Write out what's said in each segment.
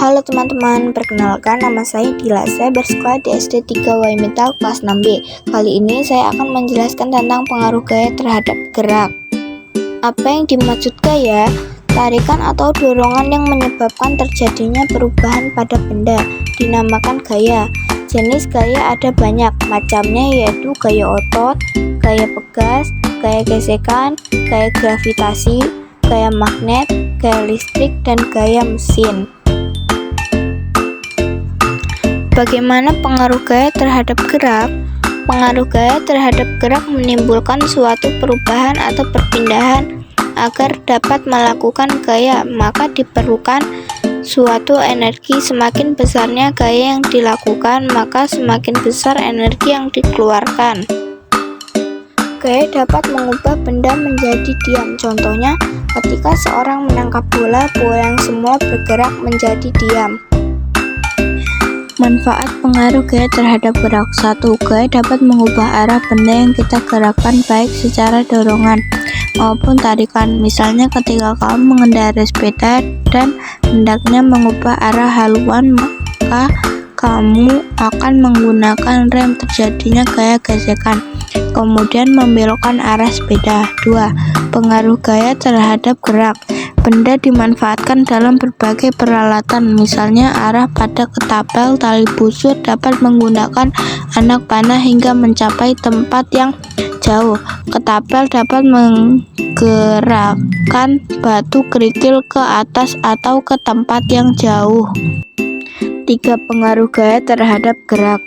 Halo teman-teman, perkenalkan nama saya Dila. Saya bersekolah di SD 3 Waimental kelas 6B. Kali ini saya akan menjelaskan tentang pengaruh gaya terhadap gerak. Apa yang dimaksud gaya? Tarikan atau dorongan yang menyebabkan terjadinya perubahan pada benda dinamakan gaya. Jenis gaya ada banyak macamnya, yaitu gaya otot, gaya pegas, gaya gesekan, gaya gravitasi, gaya magnet, gaya listrik, dan gaya mesin. Bagaimana pengaruh gaya terhadap gerak? Pengaruh gaya terhadap gerak menimbulkan suatu perubahan atau perpindahan. Agar dapat melakukan gaya, maka diperlukan suatu energi. Semakin besarnya gaya yang dilakukan, maka semakin besar energi yang dikeluarkan. Gaya dapat mengubah benda menjadi diam. Contohnya, ketika seorang menangkap bola yang semula bergerak menjadi diam. Manfaat pengaruh gaya terhadap gerak. 1. Gaya dapat mengubah arah benda yang kita gerakkan, baik secara dorongan maupun tarikan. Misalnya ketika kamu mengendarai sepeda dan hendaknya mengubah arah haluan, maka kamu akan menggunakan rem. Terjadinya gaya gesekan, kemudian membelokkan arah sepeda. 2. Pengaruh gaya terhadap gerak. Benda dimanfaatkan dalam berbagai peralatan, misalnya arah pada ketapel, tali busur, dapat menggunakan anak panah hingga mencapai tempat yang jauh. Ketapel dapat menggerakkan batu kerikil ke atas atau ke tempat yang jauh. 3. Pengaruh gaya terhadap gerak.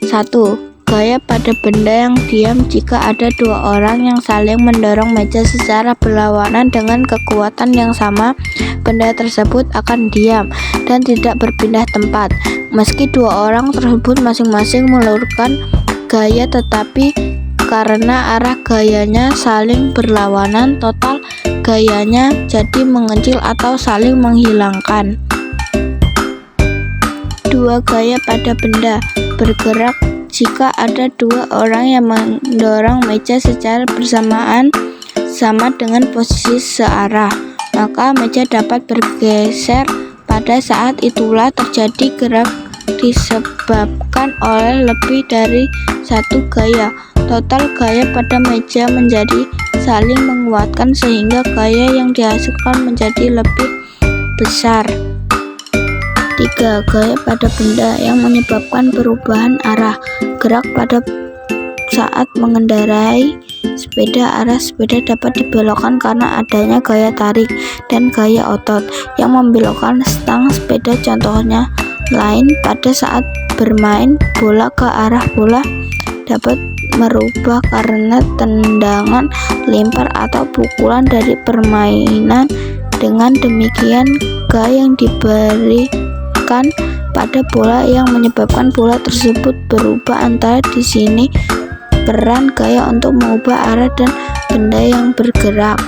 1. Gaya pada benda yang diam. Jika ada dua orang yang saling mendorong meja secara berlawanan dengan kekuatan yang sama, benda tersebut akan diam dan tidak berpindah tempat. Meski dua orang tersebut masing-masing meluruskan gaya, tetapi karena arah gayanya saling berlawanan, total gayanya jadi mengecil atau saling menghilangkan. 2. Gaya pada benda bergerak. Jika ada dua orang yang mendorong meja secara bersamaan sama dengan posisi searah, maka meja dapat bergeser. Pada saat itulah terjadi gerak disebabkan oleh lebih dari satu gaya. Total gaya pada meja menjadi saling menguatkan sehingga gaya yang dihasilkan menjadi lebih besar. 3. Gaya pada benda yang menyebabkan perubahan arah. Gerak pada saat mengendarai sepeda, arah sepeda dapat dibelokkan karena adanya gaya tarik dan gaya otot yang membelokkan stang sepeda. Contohnya lain, pada saat bermain bola ke arah bola dapat merubah karena tendangan, lempar, atau pukulan dari permainan. Dengan demikian, gaya yang diberikan pada bola yang menyebabkan bola tersebut berubah. Antara di sini peran gaya untuk mengubah arah dan benda yang bergerak.